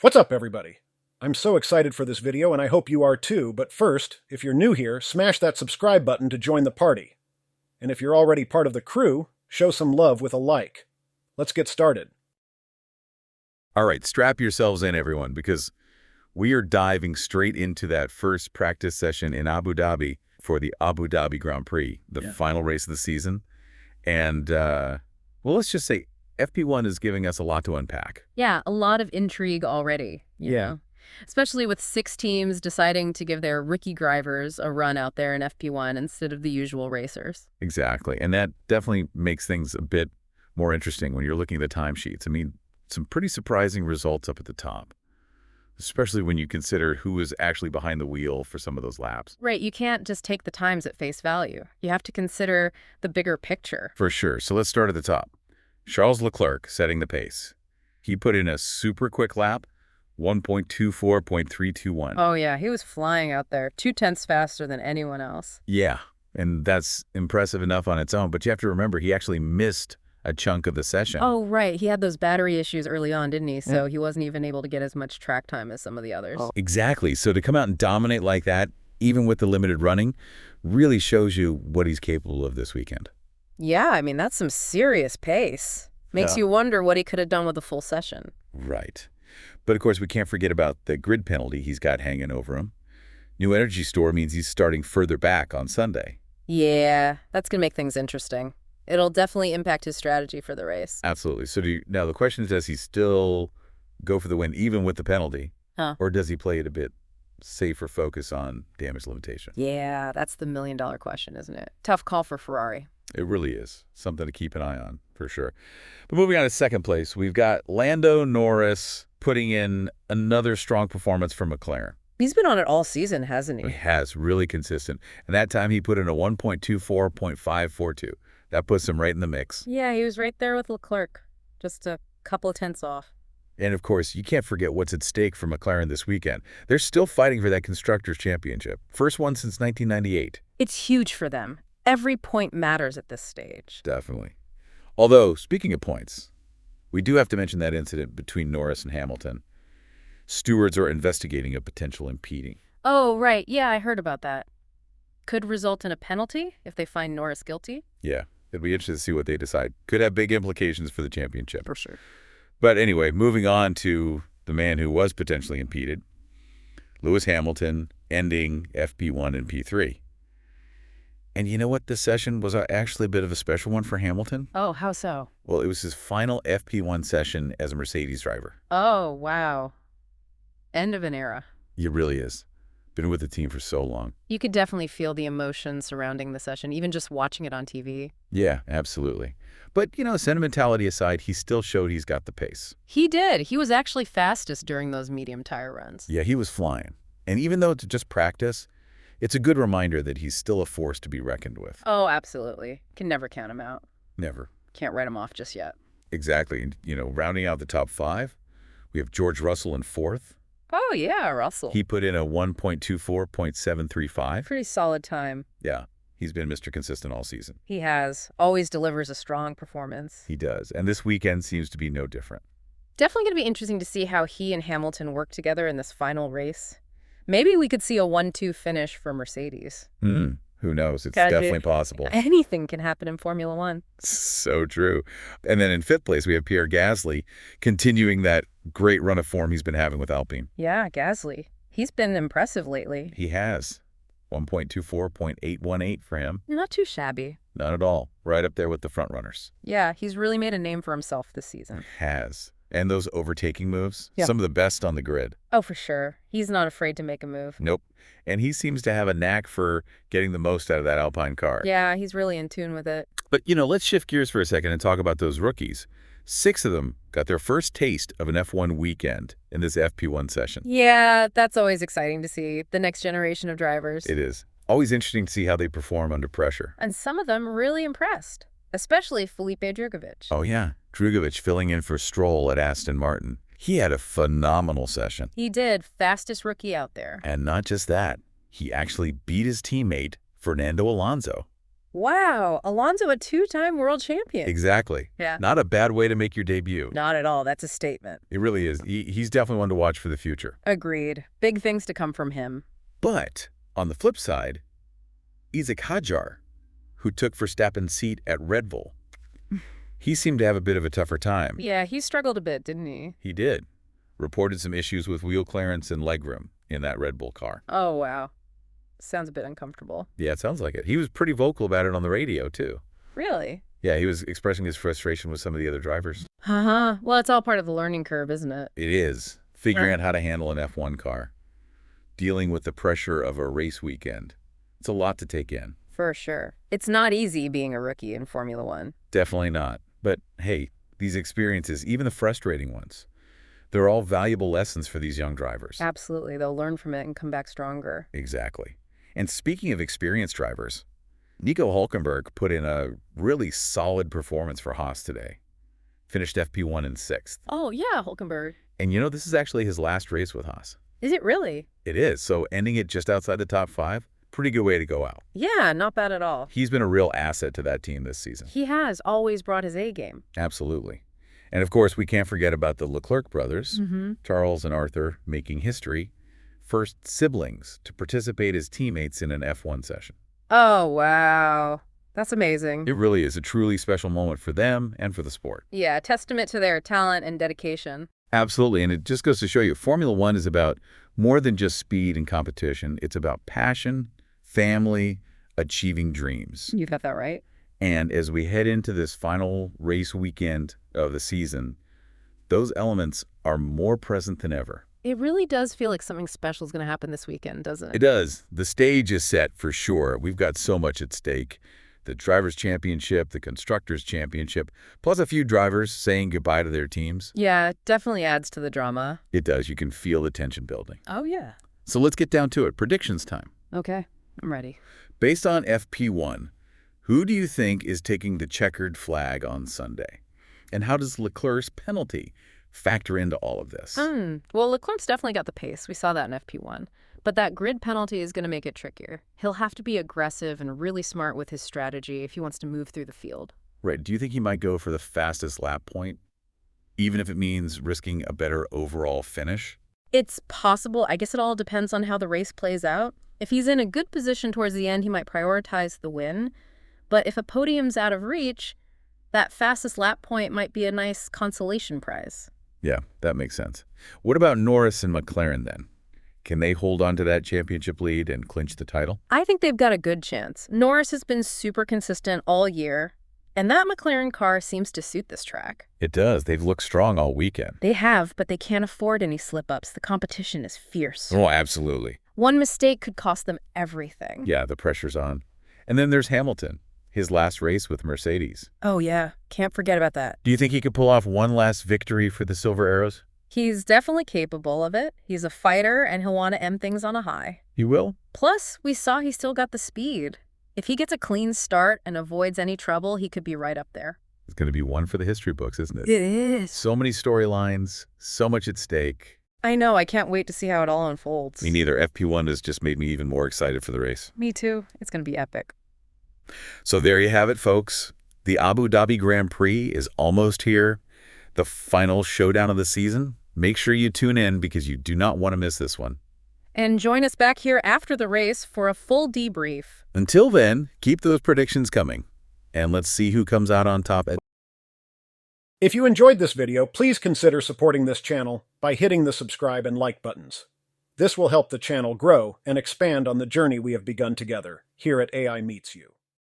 What's up, everybody? I'm so excited for this video, and I hope you are too, but first, if you're new here, smash that subscribe button to join the party. And if you're already part of the crew, show some love with a like. Let's get started. All right, strap yourselves in, everyone, because we are diving straight into that first practice session in Abu Dhabi for the Abu Dhabi Grand Prix, the final race of the season. And, well, let's just say FP1 is giving us a lot to unpack. Yeah, a lot of intrigue already. You know? Especially with 6 teams deciding to give their rookie drivers a run out there in FP1 instead of the usual racers. Exactly. And that definitely makes things a bit more interesting when you're looking at the timesheets. I mean, some pretty surprising results up at the top, especially when you consider who was actually behind the wheel for some of those laps. Right, you can't just take the times at face value. You have to consider the bigger picture. For sure. So let's start at the top. Charles Leclerc setting the pace. He put in a super quick lap, 1.24.321. Oh, yeah, he was flying out there, 0.2 faster than anyone else. Yeah, and that's impressive enough on its own, but you have to remember he actually missed a chunk of the session. Oh, right, he had those battery issues early on, didn't he? So he wasn't even able to get as much track time as some of the others. Exactly. So to come out and dominate like that, even with the limited running, really shows you what he's capable of this weekend. Yeah, I mean, that's some serious pace. Makes you wonder what he could have done with a full session. Right. But of course, we can't forget about the grid penalty he's got hanging over him. New energy store means he's starting further back on Sunday. Yeah, that's going to make things interesting. It'll definitely impact his strategy for the race. Absolutely. So now the question is, does he still go for the win even with the penalty? Or does he play it a bit safer, focus on damage limitation? Yeah, that's the million-dollar question, isn't it? Tough call for Ferrari. It really is. Something to keep an eye on, for sure. But moving on to second place, we've got Lando Norris putting in another strong performance for McLaren. He's been on it all season, hasn't he? He has, really consistent. And that time he put in a 1.24.542. That puts him right in the mix. Yeah, he was right there with Leclerc, just a couple of tenths off. And of course, you can't forget what's at stake for McLaren this weekend. They're still fighting for that Constructors' Championship. First one since 1998. It's huge for them. Every point matters at this stage. Definitely. Although, speaking of points, we do have to mention that incident between Norris and Hamilton. Stewards are investigating a potential impeding. Oh, right. Yeah, I heard about that. Could result in a penalty if they find Norris guilty? Yeah, it'll be interesting to see what they decide. Could have big implications for the championship. For sure. But anyway, moving on to the man who was potentially impeded, Lewis Hamilton ending FP1 and P3. And you know what? This session was actually a bit of a special one for Hamilton. Oh, how so? Well, it was his final FP1 session as a Mercedes driver. Oh, wow. End of an era. It really is. Been with the team for so long. You could definitely feel the emotion surrounding the session, even just watching it on TV. Yeah, absolutely. But, you know, sentimentality aside, he still showed he's got the pace. He did. He was actually fastest during those medium tire runs. Yeah, he was flying. And even though it's just practice, it's a good reminder that he's still a force to be reckoned with. Oh, absolutely. Can never count him out. Never. Can't write him off just yet. Exactly. And, you know, rounding out the top 5, we have George Russell in 4th. Oh, yeah, Russell. He put in a 1.24.735. Pretty solid time. Yeah, he's been Mr. Consistent all season. He has. Always delivers a strong performance. He does. And this weekend seems to be no different. Definitely going to be interesting to see how he and Hamilton work together in this final race. Maybe we could see a 1-2 finish for Mercedes. Who knows? It's definitely possible. Anything can happen in Formula One. So true. And then in 5th place, we have Pierre Gasly continuing that great run of form he's been having with Alpine. Yeah, Gasly. He's been impressive lately. He has. 1.24.818 for him. Not too shabby. Not at all. Right up there with the front runners. Yeah, he's really made a name for himself this season. Has. And those overtaking moves, Yeah. some of the best on the grid. Oh, for sure. He's not afraid to make a move. Nope. And he seems to have a knack for getting the most out of that Alpine car. Yeah, he's really in tune with it. But, you know, let's shift gears for a second and talk about those rookies. 6 of them got their first taste of an F1 weekend in this FP1 session. Yeah, that's always exciting to see. The next generation of drivers. It is. Always interesting to see how they perform under pressure. And some of them really impressed. Especially Felipe Drugovich. Oh, yeah. Drugovich filling in for Stroll at Aston Martin. He had a phenomenal session. He did. Fastest rookie out there. And not just that. He actually beat his teammate, Fernando Alonso. Wow, Alonso, a two-time world champion. Exactly. Yeah. Not a bad way to make your debut. Not at all. That's a statement. It really is. He's definitely one to watch for the future. Agreed. Big things to come from him. But on the flip side, Isack Hadjar, who took Verstappen's seat at Red Bull, he seemed to have a bit of a tougher time. Yeah, he struggled a bit, didn't he? He did. Reported some issues with wheel clearance and legroom in that Red Bull car. Oh, wow. Sounds a bit uncomfortable. Yeah, it sounds like it. He was pretty vocal about it on the radio, too. Really? Yeah, he was expressing his frustration with some of the other drivers. Uh-huh. Well, it's all part of the learning curve, isn't it? It is. Figuring out how to handle an F1 car. Dealing with the pressure of a race weekend. It's a lot to take in. For sure. It's not easy being a rookie in Formula One. Definitely not. But hey, these experiences, even the frustrating ones, they're all valuable lessons for these young drivers. Absolutely. They'll learn from it and come back stronger. Exactly. And speaking of experienced drivers, Nico Hülkenberg put in a really solid performance for Haas today. Finished FP1 in 6th. Oh, yeah, Hülkenberg. And you know, this is actually his last race with Haas. Is it really? It is. So ending it just outside the top 5, pretty good way to go out. Yeah, not bad at all. He's been a real asset to that team this season. He has always brought his A game. Absolutely. And of course, we can't forget about the Leclerc brothers, Mm-hmm. Charles and Arthur, making history. First siblings to participate as teammates in an F1 session. Oh, wow. That's amazing. It really is a truly special moment for them and for the sport. Yeah, a testament to their talent and dedication. Absolutely. And it just goes to show you, Formula One is about more than just speed and competition. It's about passion, family, achieving dreams. You got that right. And as we head into this final race weekend of the season, those elements are more present than ever. It really does feel like something special is going to happen this weekend, doesn't It it? does. The stage is set for sure. We've got so much at stake. The Drivers' Championship, the Constructors' Championship, plus a few drivers saying goodbye to their teams. Yeah, it definitely adds to the drama. It does. You can feel the tension building. Oh, yeah. So let's get down to it. Predictions time. Okay, I'm ready. Based on FP1, who do you think is taking the checkered flag on Sunday? And how does Leclerc's penalty factor into all of this? Well, Leclerc's definitely got the pace. We saw that in FP1. But that grid penalty is going to make it trickier. He'll have to be aggressive and really smart with his strategy if he wants to move through the field. Right. Do you think he might go for the fastest lap point, even if it means risking a better overall finish? It's possible. I guess it all depends on how the race plays out. If he's in a good position towards the end, he might prioritize the win. But if a podium's out of reach, that fastest lap point might be a nice consolation prize. Yeah, that makes sense. What about Norris and McLaren then? Can they hold on to that championship lead and clinch the title? I think they've got a good chance. Norris has been super consistent all year, and that McLaren car seems to suit this track. It does. They've looked strong all weekend. They have, but they can't afford any slip-ups. The competition is fierce. Oh, absolutely. One mistake could cost them everything. Yeah, the pressure's on. And then there's Hamilton, his last race with Mercedes. Oh, yeah. Can't forget about that. Do you think he could pull off one last victory for the Silver Arrows? He's definitely capable of it. He's a fighter, and he'll want to end things on a high. He will? Plus, we saw he still got the speed. If he gets a clean start and avoids any trouble, he could be right up there. It's going to be one for the history books, isn't it? It is. So many storylines, so much at stake. I know. I can't wait to see how it all unfolds. Me neither. FP1 has just made me even more excited for the race. Me too. It's going to be epic. So there you have it, folks. The Abu Dhabi Grand Prix is almost here. The final showdown of the season. Make sure you tune in because you do not want to miss this one. And join us back here after the race for a full debrief. Until then, keep those predictions coming. And let's see who comes out on top. If you enjoyed this video, please consider supporting this channel by hitting the subscribe and like buttons. This will help the channel grow and expand on the journey we have begun together here at AI Meets You.